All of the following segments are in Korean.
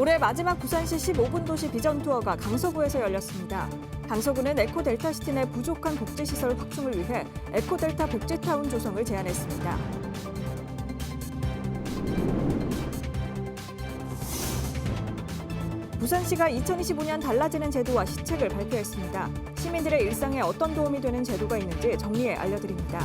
올해 마지막 부산시 15분 도시 비전 투어가 강서구에서 열렸습니다. 강서구는 에코델타시티 내 부족한 복지시설 확충을 위해 에코델타 복지타운 조성을 제안했습니다. 부산시가 2025년 달라지는 제도와 시책을 발표했습니다. 시민들의 일상에 어떤 도움이 되는 제도가 있는지 정리해 알려드립니다.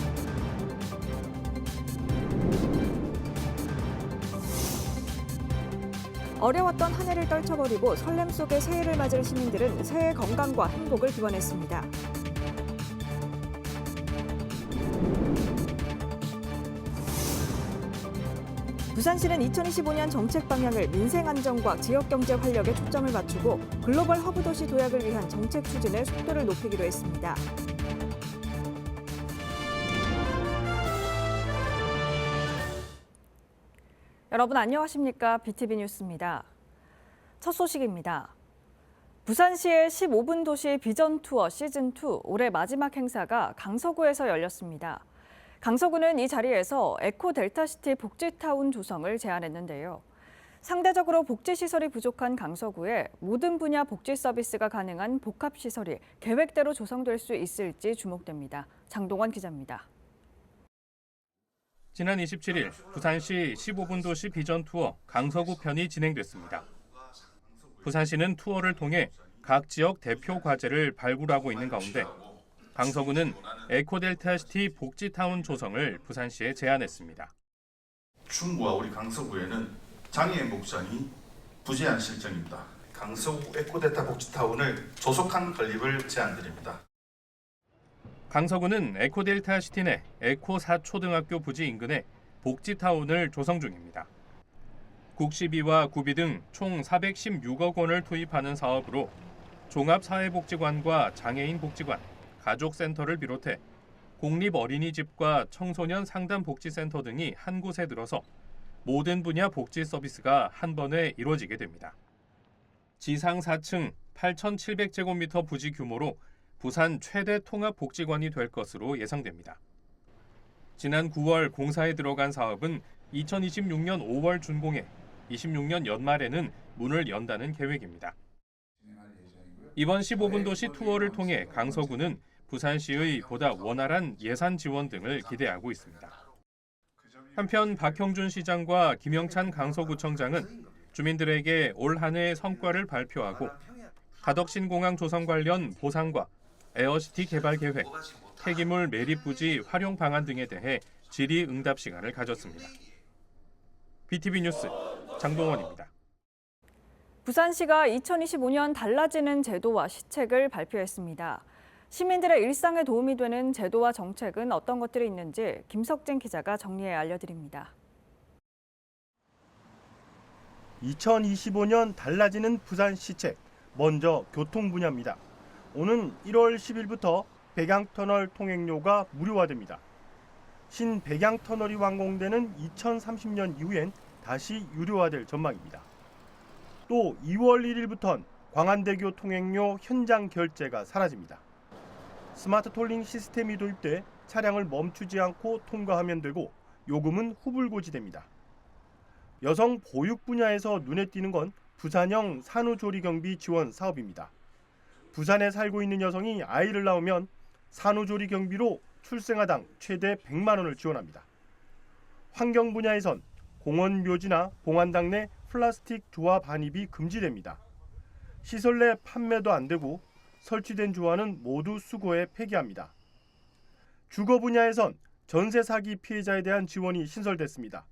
어려웠던 한 해를 떨쳐버리고 설렘 속에 새해를 맞을 시민들은 새해 건강과 행복을 기원했습니다. 부산시는 2025년 정책 방향을 민생 안정과 지역 경제 활력에 초점을 맞추고 글로벌 허브 도시 도약을 위한 정책 추진의 속도를 높이기로 했습니다. 여러분 안녕하십니까? BTV 뉴스입니다. 첫 소식입니다. 부산시의 15분 도시 비전 투어 시즌2 올해 마지막 행사가 강서구에서 열렸습니다. 강서구는 이 자리에서 에코델타시티 복지타운 조성을 제안했는데요. 상대적으로 복지시설이 부족한 강서구에 모든 분야 복지 서비스가 가능한 복합시설이 계획대로 조성될 수 있을지 주목됩니다. 장동원 기자입니다. 지난 27일 부산시 15분 도시 비전 투어 강서구 편이 진행됐습니다. 부산시는 투어를 통해 각 지역 대표 과제를 발굴하고 있는 가운데 강서구는 에코델타시티 복지타운 조성을 부산시에 제안했습니다. 충구와 우리 강서구에는 장애인 복지관이 부재한 실정입니다. 강서구 에코델타 복지타운을 조속한 건립을 제안드립니다. 강서구는 에코델타시티 내 에코사초등학교 부지 인근에 복지타운을 조성 중입니다. 국시비와 구비 등 총 416억 원을 투입하는 사업으로 종합사회복지관과 장애인 복지관, 가족센터를 비롯해 공립어린이집과 청소년 상담복지센터 등이 한 곳에 들어서 모든 분야 복지 서비스가 한 번에 이루어지게 됩니다. 지상 4층 8,700제곱미터 부지 규모로 부산 최대 통합복지관이 될 것으로 예상됩니다. 지난 9월 공사에 들어간 사업은 2026년 5월 준공해 26년 연말에는 문을 연다는 계획입니다. 이번 15분 도시 투어를 통해 강서구는 부산시의 보다 원활한 예산 지원 등을 기대하고 있습니다. 한편 박형준 시장과 김영찬 강서구청장은 주민들에게 올 한 해의 성과를 발표하고 가덕신공항 조성 관련 보상과 에어시티 개발 계획, 폐기물 매립 부지 활용 방안 등에 대해 질의응답 시간을 가졌습니다. BTV 뉴스 장동원입니다. 부산시가 2025년 달라지는 제도와 시책을 발표했습니다. 시민들의 일상에 도움이 되는 제도와 정책은 어떤 것들이 있는지 김석진 기자가 정리해 알려드립니다. 2025년 달라지는 부산 시책, 먼저 교통 분야입니다. 오는 1월 10일부터 백양터널 통행료가 무료화됩니다. 신 백양터널이 완공되는 2030년 이후엔 다시 유료화될 전망입니다. 또 2월 1일부터는 광안대교 통행료 현장 결제가 사라집니다. 스마트 톨링 시스템이 도입돼 차량을 멈추지 않고 통과하면 되고 요금은 후불고지됩니다. 여성 보육 분야에서 눈에 띄는 건 부산형 산후조리경비 지원 사업입니다. 부산에 살고 있는 여성이 아이를 낳으면 산후조리경비로 출생아당 최대 100만 원을 지원합니다. 환경 분야에선 공원 묘지나 봉안당 내 플라스틱 조화 반입이 금지됩니다. 시설 내 판매도 안 되고 설치된 조화는 모두 수거해 폐기합니다. 주거 분야에선 전세 사기 피해자에 대한 지원이 신설됐습니다.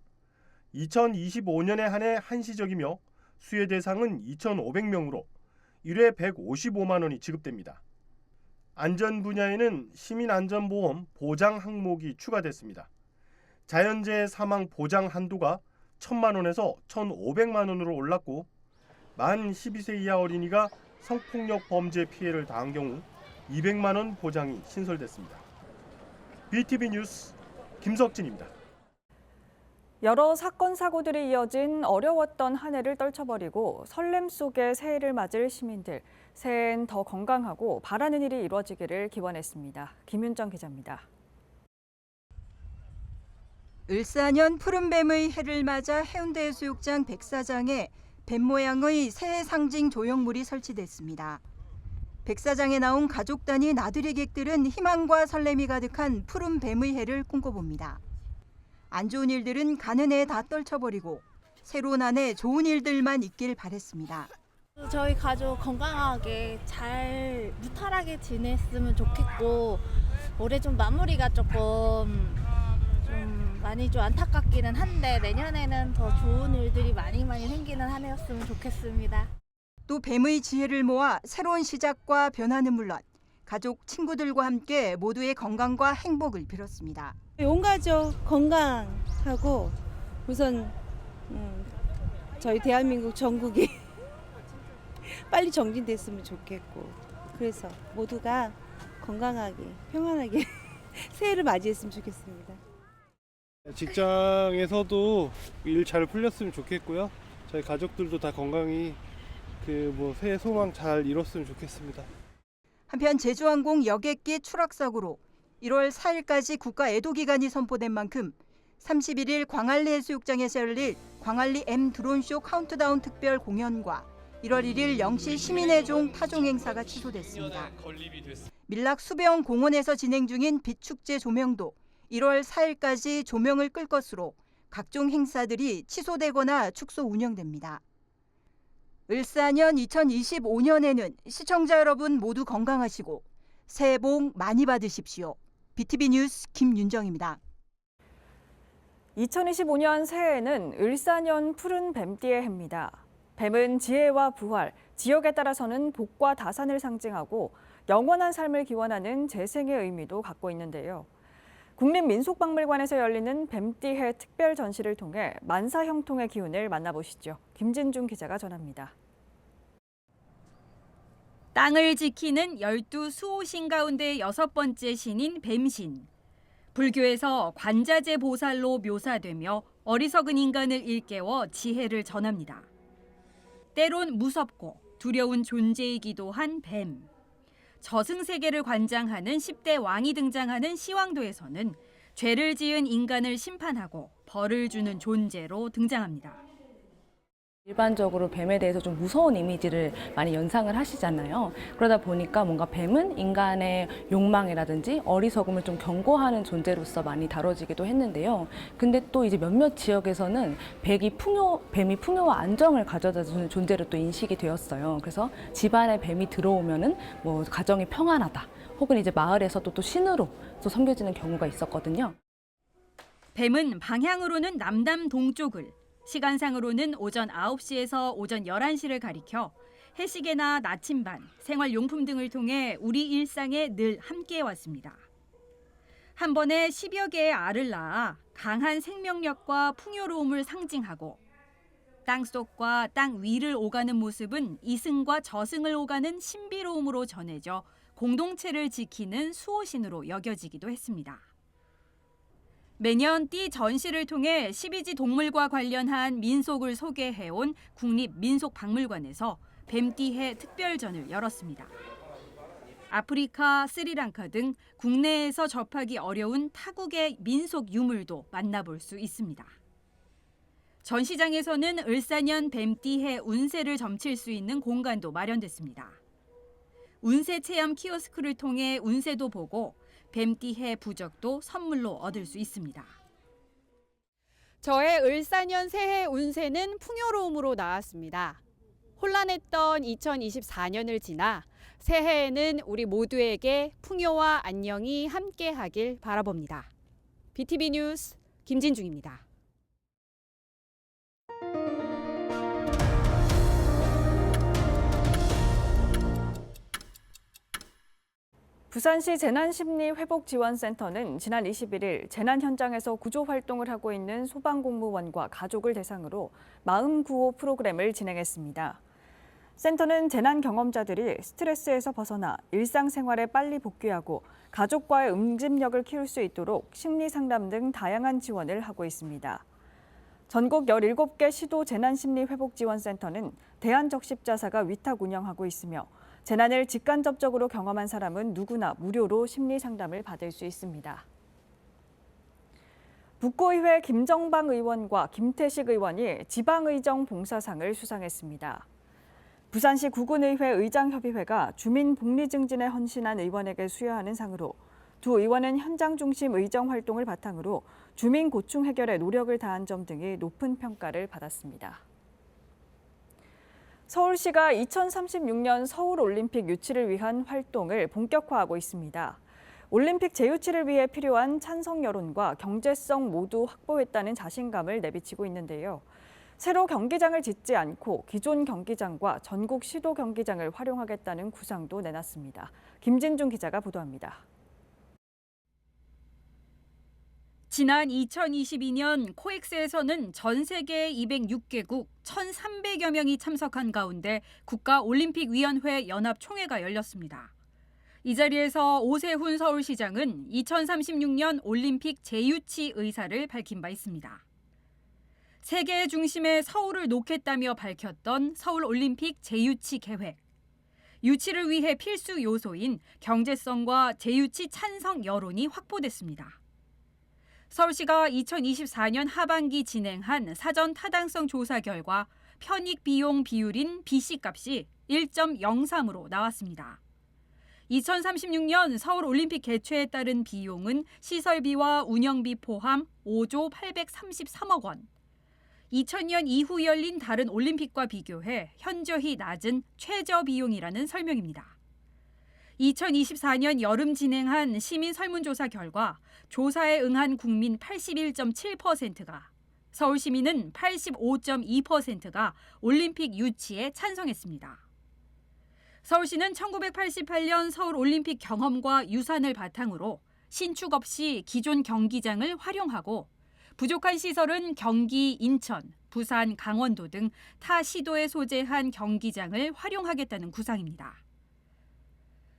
2025년에 한해 한시적이며 수혜 대상은 2,500명으로 1회 155만 원이 지급됩니다. 안전 분야에는 시민안전보험 보장 항목이 추가됐습니다. 자연재해 사망 보장 한도가 1,000만 원에서 1,500만 원으로 올랐고 만 12세 이하 어린이가 성폭력 범죄 피해를 당한 경우 200만 원 보장이 신설됐습니다. BTV 뉴스 김석진입니다. 여러 사건, 사고들이 이어진 어려웠던 한 해를 떨쳐버리고 설렘 속에 새해를 맞을 시민들, 새해엔 더 건강하고 바라는 일이 이루어지기를 기원했습니다. 김윤정 기자입니다. 을사년 푸른뱀의 해를 맞아 해운대 해수욕장 백사장에 뱀 모양의 새해 상징 조형물이 설치됐습니다. 백사장에 나온 가족 단위 나들이객들은 희망과 설렘이 가득한 푸른 뱀의 해를 꿈꿔봅니다. 안 좋은 일들은 가는 해에 다 떨쳐버리고 새로운 한 해 좋은 일들만 있길 바랬습니다. 저희 가족 건강하게 잘 무탈하게 지냈으면 좋겠고 올해 좀 마무리가 조금 좀 많이 좀 안타깝기는 한데 내년에는 더 좋은 일들이 많이 생기는 한 해였으면 좋겠습니다. 또 뱀의 지혜를 모아 새로운 시작과 변화는 물론 가족, 친구들과 함께 모두의 건강과 행복을 빌었습니다. 온 가족 건강하고 우선 저희 대한민국 전국이 빨리 정진됐으면 좋겠고 그래서 모두가 건강하게 평안하게 새해를 맞이했으면 좋겠습니다. 직장에서도 일 잘 풀렸으면 좋겠고요. 저희 가족들도 다 건강히 새해 소망 잘 이뤘으면 좋겠습니다. 한편 제주항공 여객기 추락 사고로 1월 4일까지 국가 애도 기간이 선포된 만큼 31일 광안리 해수욕장에서 열릴 광안리 M 드론쇼 카운트다운 특별 공연과 1월 1일 영시 시민의종 타종 행사가 취소됐습니다. 밀락 수변 공원에서 진행 중인 빛축제 조명도 1월 4일까지 조명을 끌 것으로 각종 행사들이 취소되거나 축소 운영됩니다. 을사년 2025년에는 시청자 여러분 모두 건강하시고 새해 복 많이 받으십시오. BTV 뉴스 김윤정입니다. 2025년 새해에는 을사년 푸른 뱀띠의 해입니다. 뱀은 지혜와 부활, 지역에 따라서는 복과 다산을 상징하고 영원한 삶을 기원하는 재생의 의미도 갖고 있는데요. 국립민속박물관에서 열리는 뱀띠해 특별 전시를 통해 만사형통의 기운을 만나보시죠. 김진중 기자가 전합니다. 땅을 지키는 12수호신 가운데 6번째 신인 뱀신. 불교에서 관자재 보살로 묘사되며 어리석은 인간을 일깨워 지혜를 전합니다. 때론 무섭고 두려운 존재이기도 한 뱀. 저승세계를 관장하는 10대 왕이 등장하는 시황도에서는 죄를 지은 인간을 심판하고 벌을 주는 존재로 등장합니다. 일반적으로 뱀에 대해서 좀 무서운 이미지를 많이 연상을 하시잖아요. 그러다 보니까 뭔가 뱀은 인간의 욕망이라든지 어리석음을 좀 경고하는 존재로서 많이 다뤄지기도 했는데요. 근데 또 이제 몇몇 지역에서는 뱀이 풍요와 안정을 가져다 주는 존재로 또 인식이 되었어요. 그래서 집안에 뱀이 들어오면은 뭐 가정이 평안하다, 혹은 이제 마을에서도 또 신으로 또 섬겨지는 경우가 있었거든요. 뱀은 방향으로는 남남 동쪽을, 시간상으로는 오전 9시에서 오전 11시를 가리켜 해시계나 나침반, 생활용품 등을 통해 우리 일상에 늘 함께해 왔습니다. 한 번에 10여 개의 알을 낳아 강한 생명력과 풍요로움을 상징하고 땅속과 땅 위를 오가는 모습은 이승과 저승을 오가는 신비로움으로 전해져 공동체를 지키는 수호신으로 여겨지기도 했습니다. 매년 띠 전시를 통해 12지 동물과 관련한 민속을 소개해온 국립민속박물관에서 뱀띠해 특별전을 열었습니다. 아프리카, 스리랑카 등 국내에서 접하기 어려운 타국의 민속 유물도 만나볼 수 있습니다. 전시장에서는 을사년 뱀띠해 운세를 점칠 수 있는 공간도 마련됐습니다. 운세 체험 키오스크를 통해 운세도 보고 뱀띠해 부적도 선물로 얻을 수 있습니다. 저의 을사년 새해 운세는 풍요로움으로 나왔습니다. 혼란했던 2024년을 지나 새해에는 우리 모두에게 풍요와 안녕이 함께하길 바라봅니다. BTV 뉴스 김진중입니다. 부산시 재난심리회복지원센터는 지난 21일 재난 현장에서 구조 활동을 하고 있는 소방공무원과 가족을 대상으로 마음구호 프로그램을 진행했습니다. 센터는 재난 경험자들이 스트레스에서 벗어나 일상생활에 빨리 복귀하고 가족과의 응집력을 키울 수 있도록 심리상담 등 다양한 지원을 하고 있습니다. 전국 17개 시도 재난심리회복지원센터는 대한적십자사가 위탁 운영하고 있으며 재난을 직간접적으로 경험한 사람은 누구나 무료로 심리 상담을 받을 수 있습니다. 북구의회 김정방 의원과 김태식 의원이 지방의정 봉사상을 수상했습니다. 부산시 구군의회 의장협의회가 주민 복리 증진에 헌신한 의원에게 수여하는 상으로 두 의원은 현장 중심 의정 활동을 바탕으로 주민 고충 해결에 노력을 다한 점 등이 높은 평가를 받았습니다. 서울시가 2036년 서울올림픽 유치를 위한 활동을 본격화하고 있습니다. 올림픽 재유치를 위해 필요한 찬성 여론과 경제성 모두 확보했다는 자신감을 내비치고 있는데요. 새로 경기장을 짓지 않고 기존 경기장과 전국 시도 경기장을 활용하겠다는 구상도 내놨습니다. 김진중 기자가 보도합니다. 지난 2022년 코엑스에서는 전 세계 206개국 1,300여 명이 참석한 가운데 국가올림픽위원회 연합총회가 열렸습니다. 이 자리에서 오세훈 서울시장은 2036년 올림픽 재유치 의사를 밝힌 바 있습니다. 세계의 중심에 서울을 놓겠다며 밝혔던 서울올림픽 재유치 계획. 유치를 위해 필수 요소인 경제성과 재유치 찬성 여론이 확보됐습니다. 서울시가 2024년 하반기 진행한 사전 타당성 조사 결과 편익 비용 비율인 BC값이 1.03으로 나왔습니다. 2036년 서울올림픽 개최에 따른 비용은 시설비와 운영비 포함 5조 833억 원. 2000년 이후 열린 다른 올림픽과 비교해 현저히 낮은 최저 비용이라는 설명입니다. 2024년 여름 진행한 시민 설문조사 결과 조사에 응한 국민 81.7%가, 서울 시민은 85.2%가 올림픽 유치에 찬성했습니다. 서울시는 1988년 서울올림픽 경험과 유산을 바탕으로 신축 없이 기존 경기장을 활용하고 부족한 시설은 경기, 인천, 부산, 강원도 등 타 시도에 소재한 경기장을 활용하겠다는 구상입니다.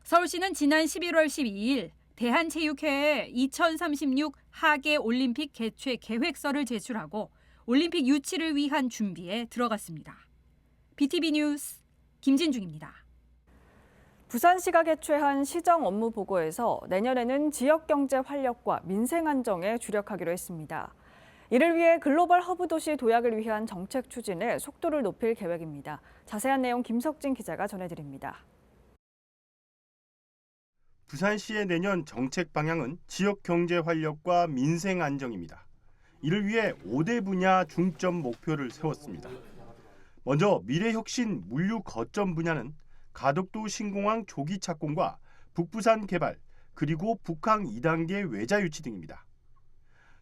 서울시는 지난 11월 12일 대한체육회에 2036 하계 올림픽 개최 계획서를 제출하고 올림픽 유치를 위한 준비에 들어갔습니다. BTV 뉴스 김진중입니다. 부산시가 개최한 시정 업무 보고에서 내년에는 지역 경제 활력과 민생 안정에 주력하기로 했습니다. 이를 위해 글로벌 허브 도시 도약을 위한 정책 추진에 속도를 높일 계획입니다. 자세한 내용 김석진 기자가 전해드립니다. 부산시의 내년 정책 방향은 지역 경제 활력과 민생 안정입니다. 이를 위해 5대 분야 중점 목표를 세웠습니다. 먼저 미래혁신 물류 거점 분야는 가덕도 신공항 조기 착공과 북부산 개발, 그리고 북항 2단계 외자 유치 등입니다.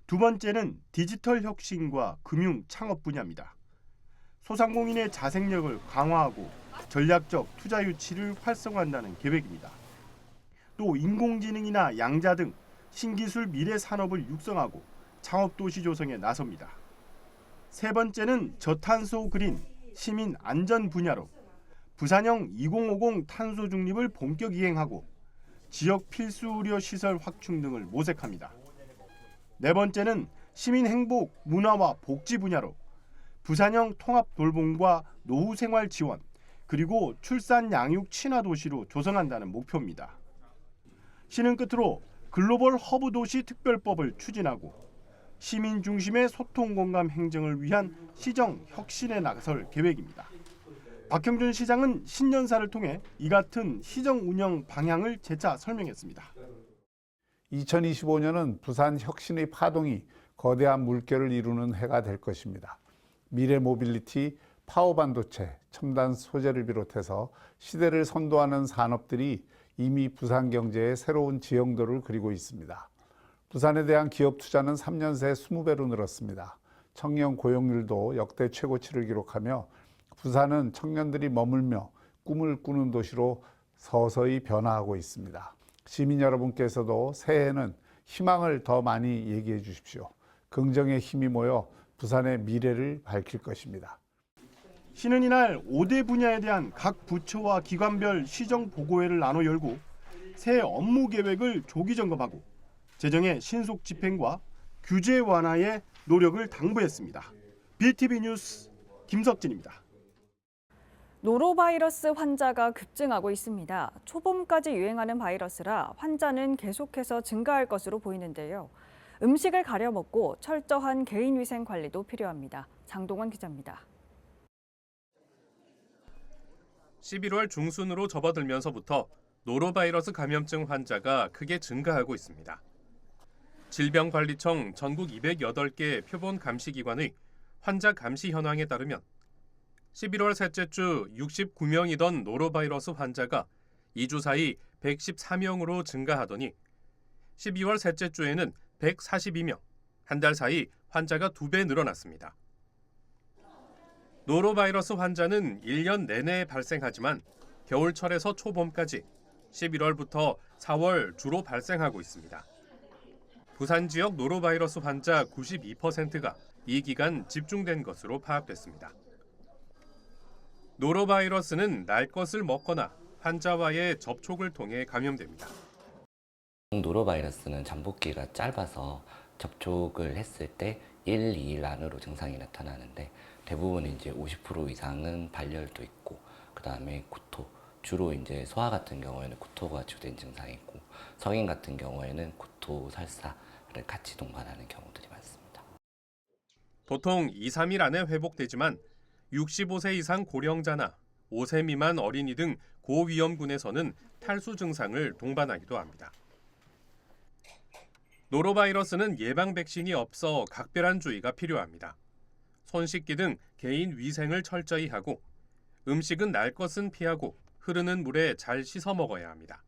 두 번째는 디지털 혁신과 금융 창업 분야입니다. 소상공인의 자생력을 강화하고 전략적 투자 유치를 활성화한다는 계획입니다. 또 인공지능이나 양자 등 신기술 미래 산업을 육성하고 창업도시 조성에 나섭니다. 세 번째는 저탄소 그린 시민 안전 분야로 부산형 2050 탄소 중립을 본격 이행하고 지역 필수 의료 시설 확충 등을 모색합니다. 네 번째는 시민 행복, 문화와 복지 분야로 부산형 통합 돌봄과 노후 생활 지원, 그리고 출산 양육 친화 도시로 조성한다는 목표입니다. 시는 끝으로 글로벌 허브 도시 특별법을 추진하고 시민 중심의 소통 공감 행정을 위한 시정 혁신에 나설 계획입니다. 박형준 시장은 신년사를 통해 이 같은 시정 운영 방향을 재차 설명했습니다. 2025년은 부산 혁신의 파동이 거대한 물결을 이루는 해가 될 것입니다. 미래 모빌리티, 파워 반도체, 첨단 소재를 비롯해서 시대를 선도하는 산업들이 이미 부산 경제의 새로운 지형도를 그리고 있습니다. 부산에 대한 기업 투자는 3년 새 20배로 늘었습니다. 청년 고용률도 역대 최고치를 기록하며 부산은 청년들이 머물며 꿈을 꾸는 도시로 서서히 변화하고 있습니다. 시민 여러분께서도 새해에는 희망을 더 많이 얘기해 주십시오. 긍정의 힘이 모여 부산의 미래를 밝힐 것입니다. 시는 이날 5대 분야에 대한 각 부처와 기관별 시정 보고회를 나눠 열고 새 업무 계획을 조기 점검하고 재정의 신속 집행과 규제 완화에 노력을 당부했습니다. BTV 뉴스 김석진입니다. 노로바이러스 환자가 급증하고 있습니다. 초봄까지 유행하는 바이러스라 환자는 계속해서 증가할 것으로 보이는데요. 음식을 가려 먹고 철저한 개인위생 관리도 필요합니다. 장동원 기자입니다. 11월 중순으로 접어들면서부터 노로바이러스 감염증 환자가 크게 증가하고 있습니다. 질병관리청 전국 208개 표본 감시기관의 환자 감시 현황에 따르면 11월 셋째 주 69명이던 노로바이러스 환자가 2주 사이 114명으로 증가하더니 12월 셋째 주에는 142명, 한 달 사이 환자가 2배 늘어났습니다. 노로바이러스 환자는 1년 내내 발생하지만 겨울철에서 초봄까지 11월부터 4월 주로 발생하고 있습니다. 부산 지역 노로바이러스 환자 92%가 이 기간 집중된 것으로 파악됐습니다. 노로바이러스는 날 것을 먹거나 환자와의 접촉을 통해 감염됩니다. 노로바이러스는 잠복기가 짧아서 접촉을 했을 때 1, 2일 안으로 증상이 나타나는데 대부분 이제 50% 이상은 발열도 있고 그다음에 구토, 주로 이제 소아 같은 경우에는 구토가 주된 증상이고 성인 같은 경우에는 구토, 설사를 같이 동반하는 경우들이 많습니다. 보통 2, 3일 안에 회복되지만 65세 이상 고령자나 5세 미만 어린이 등 고위험군에서는 탈수 증상을 동반하기도 합니다. 노로바이러스는 예방 백신이 없어 각별한 주의가 필요합니다. 손 씻기 등 개인 위생을 철저히 하고 음식은 날 것은 피하고 흐르는 물에 잘 씻어 먹어야 합니다.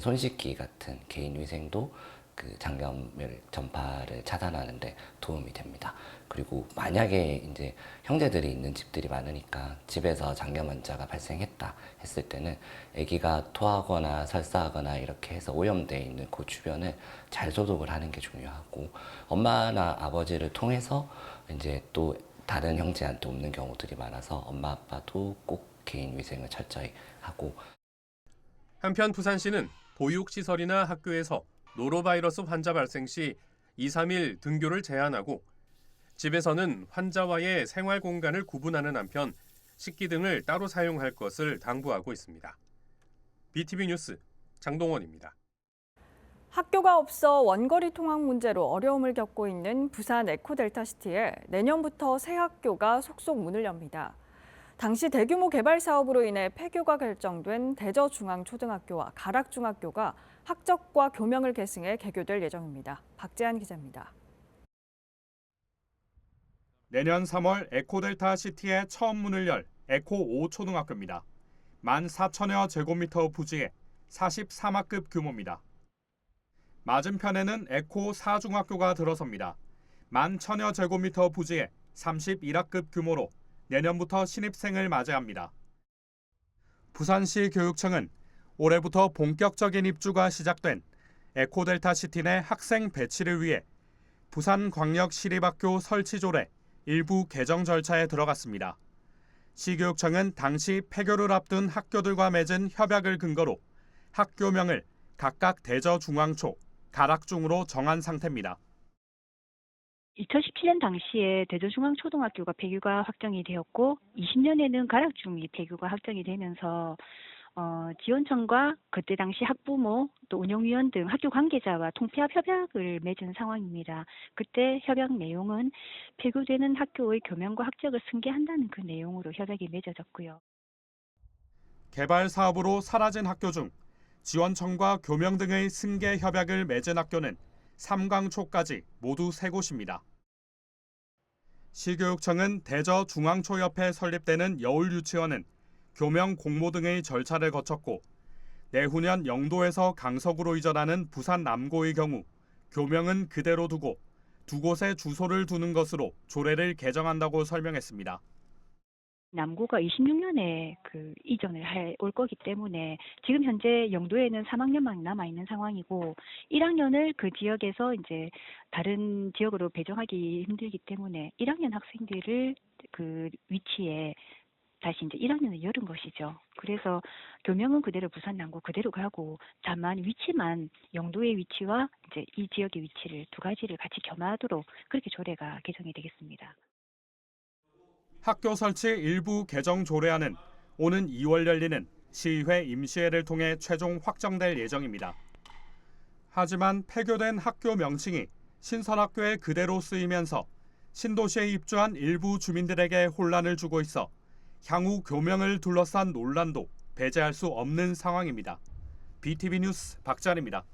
손 씻기 같은 개인 위생도 그 장염을 전파를 차단하는 데 도움이 됩니다. 그리고 만약에 이제 형제들이 있는 집들이 많으니까 집에서 장염 환자가 발생했다 했을 때는 아기가 토하거나 설사하거나 이렇게 해서 오염되어 있는 그 주변을 잘 소독을 하는 게 중요하고 엄마나 아버지를 통해서 이제 또 다른 형제한테 옮는 경우들이 많아서 엄마 아빠도 꼭 개인 위생을 철저히 하고. 한편 부산시는 보육시설이나 학교에서 노로바이러스 환자 발생 시 2, 3일 등교를 제한하고 집에서는 환자와의 생활 공간을 구분하는 한편 식기 등을 따로 사용할 것을 당부하고 있습니다. BTV 뉴스 장동원입니다. 학교가 없어 원거리 통학 문제로 어려움을 겪고 있는 부산 에코델타시티에 내년부터 새 학교가 속속 문을 엽니다. 당시 대규모 개발 사업으로 인해 폐교가 결정된 대저중앙초등학교와 가락중학교가 학적과 교명을 계승해 개교될 예정입니다. 박재한 기자입니다. 내년 3월 에코델타시티에 처음 문을 열 에코 5초등학교입니다. 14,000여 제곱미터 부지에 44막급 규모입니다. 맞은편에는 에코 4중학교가 들어섭니다. 11,000여 제곱미터 부지에 31학급 규모로 내년부터 신입생을 맞이합니다. 부산시 교육청은 올해부터 본격적인 입주가 시작된 에코델타시티 내 학생 배치를 위해 부산광역시립학교 설치 조례 일부 개정 절차에 들어갔습니다. 시교육청은 당시 폐교를 앞둔 학교들과 맺은 협약을 근거로 학교명을 각각 대저중앙초, 가락중으로 정한 상태입니다. 2017년 당시에 대저중앙초등학교가 폐교가 확정이 되었고 20년에는 가락중이 폐교가 확정이 되면서 지원청과 그때 당시 학부모 또 운영위원 등 학교 관계자와 통폐합 협약을 맺은 상황입니다. 그때 협약 내용은 폐교되는 학교의 교명과 학적을 승계한다는 그 내용으로 협약이 맺어졌고요. 개발 사업으로 사라진 학교 중 지원청과 교명 등의 승계 협약을 맺은 학교는 삼광초까지 모두 3곳입니다. 시교육청은 대저중앙초 옆에 설립되는 여울유치원은 교명 공모 등의 절차를 거쳤고 내후년 영도에서 강석으로 이전하는 부산 남고의 경우 교명은 그대로 두고 두 곳에 주소를 두는 것으로 조례를 개정한다고 설명했습니다. 남고가 26년에 이전을 올 거기 때문에 지금 현재 영도에는 3학년만 남아 있는 상황이고 1학년을 그 지역에서 이제 다른 지역으로 배정하기 힘들기 때문에 1학년 학생들을 그 위치에 다시 이제 1학년을 열은 것이죠. 그래서 교명은 그대로 부산 남고 그대로 가고 다만 위치만 영도의 위치와 이제 이 지역의 위치를 두 가지를 같이 겸하도록 그렇게 조례가 개정이 되겠습니다. 학교 설치 일부 개정 조례안은 오는 2월 열리는 시의회 임시회를 통해 최종 확정될 예정입니다. 하지만 폐교된 학교 명칭이 신설학교에 그대로 쓰이면서 신도시에 입주한 일부 주민들에게 혼란을 주고 있어 향후 교명을 둘러싼 논란도 배제할 수 없는 상황입니다. BTV 뉴스 박찬입니다.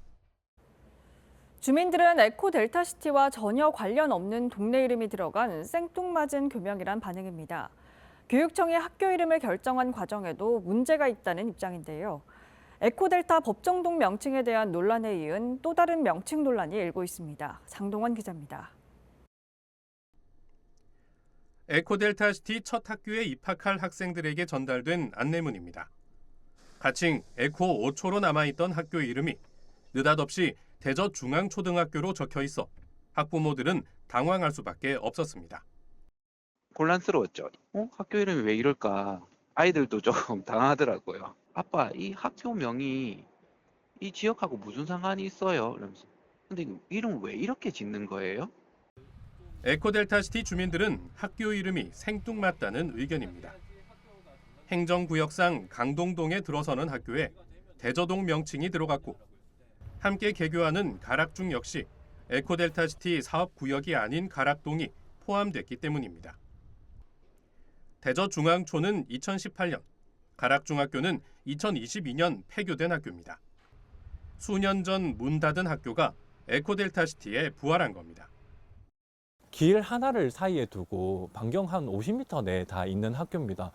주민들은 에코 델타시티와 전혀 관련 없는 동네 이름이 들어간 생뚱맞은 교명이란 반응입니다. 교육청이 학교 이름을 결정한 과정에도 문제가 있다는 입장인데요. 에코델타 법정동 명칭에 대한 논란에 이은 또 다른 명칭 논란이 일고 있습니다. 장동원 기자입니다. 에코델타시티 첫 학교에 입학할 학생들에게 전달된 안내문입니다. 가칭 에코 5초로 남아있던 학교 이름이 느닷없이 대저중앙초등학교로 적혀 있어 학부모들은 당황할 수밖에 없었습니다. 곤란스러웠죠. 학교 이름이 왜 이럴까? 아이들도 조금 당하더라고요. 아빠, 이 학교명이 이 지역하고 무슨 상관이 있어요? 이러면서. 근데 이름 왜 이렇게 짓는 거예요? 에코델타시티 주민들은 학교 이름이 생뚱맞다는 의견입니다. 행정구역상 강동동에 들어서는 학교에 대저동 명칭이 들어갔고 함께 개교하는 가락중 역시 에코델타시티 사업구역이 아닌 가락동이 포함됐기 때문입니다. 대저중앙초는 2018년, 가락중학교는 2022년 폐교된 학교입니다. 수년 전 문 닫은 학교가 에코델타시티에 부활한 겁니다. 길 하나를 사이에 두고 반경 한 50m 내에 다 있는 학교입니다.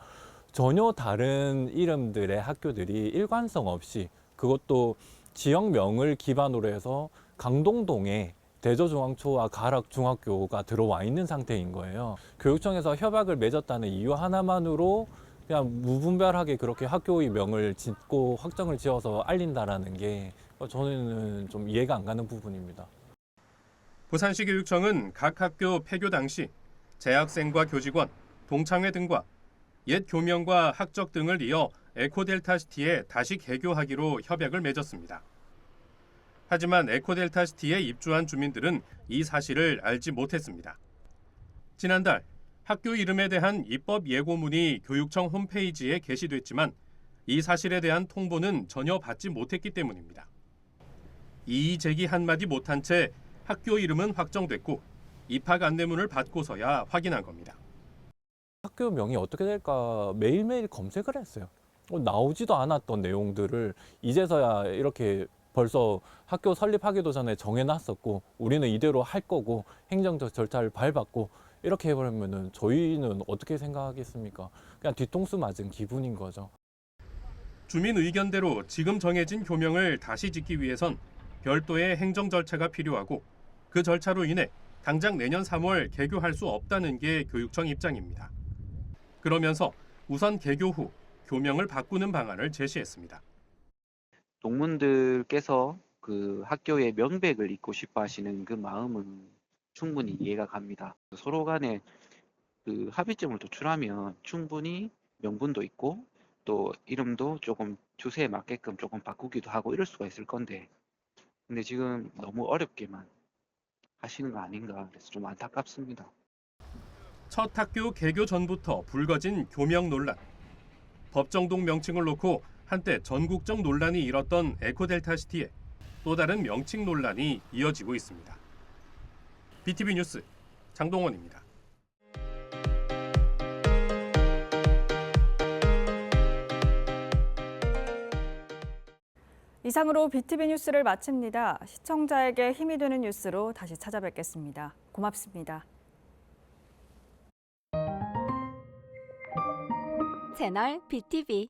전혀 다른 이름들의 학교들이 일관성 없이 그것도 지역명을 기반으로 해서 강동동에 대저중앙초와 가락중학교가 들어와 있는 상태인 거예요. 교육청에서 협약을 맺었다는 이유 하나만으로 그냥 무분별하게 그렇게 학교의 명을 짓고 확정을 지어서 알린다라는 게 저는 좀 이해가 안 가는 부분입니다. 부산시 교육청은 각 학교 폐교 당시 재학생과 교직원, 동창회 등과 옛 교명과 학적 등을 이어 에코델타시티에 다시 개교하기로 협약을 맺었습니다. 하지만 에코델타시티에 입주한 주민들은 이 사실을 알지 못했습니다. 지난달 학교 이름에 대한 입법 예고문이 교육청 홈페이지에 게시됐지만 이 사실에 대한 통보는 전혀 받지 못했기 때문입니다. 이의 제기 한마디 못한 채 학교 이름은 확정됐고 입학 안내문을 받고서야 확인한 겁니다. 학교명이 어떻게 될까 매일매일 검색을 했어요. 나오지도 않았던 내용들을 이제서야 이렇게 벌써 학교 설립하기도 전에 정해놨었고 우리는 이대로 할 거고 행정적 절차를 밟았고 이렇게 해버리면 저희는 어떻게 생각하겠습니까? 그냥 뒤통수 맞은 기분인 거죠. 주민 의견대로 지금 정해진 교명을 다시 짓기 위해선 별도의 행정 절차가 필요하고 그 절차로 인해 당장 내년 3월 개교할 수 없다는 게 교육청 입장입니다. 그러면서 우선 개교 후 교명을 바꾸는 방안을 제시했습니다. 동문들께서 그 학교의 명백을 잇고 싶어 하시는 그 마음은 충분히 이해가 갑니다. 서로 간에 그 합의점을 도출하면 충분히 명분도 있고 또 이름도 조금 추세에 맞게끔 조금 바꾸기도 하고 이럴 수가 있을 건데 근데 지금 너무 어렵게만 하시는 거 아닌가 그래서 좀 안타깝습니다. 첫 학교 개교 전부터 불거진 교명 논란. 법정동 명칭을 놓고 한때 전국적 논란이 일었던 에코델타시티에 또 다른 명칭 논란이 이어지고 있습니다. BTV 뉴스 장동원입니다. 이상으로 BTV 뉴스를 마칩니다. 시청자에게 힘이 되는 뉴스로 다시 찾아뵙겠습니다. 고맙습니다. 채널 BTV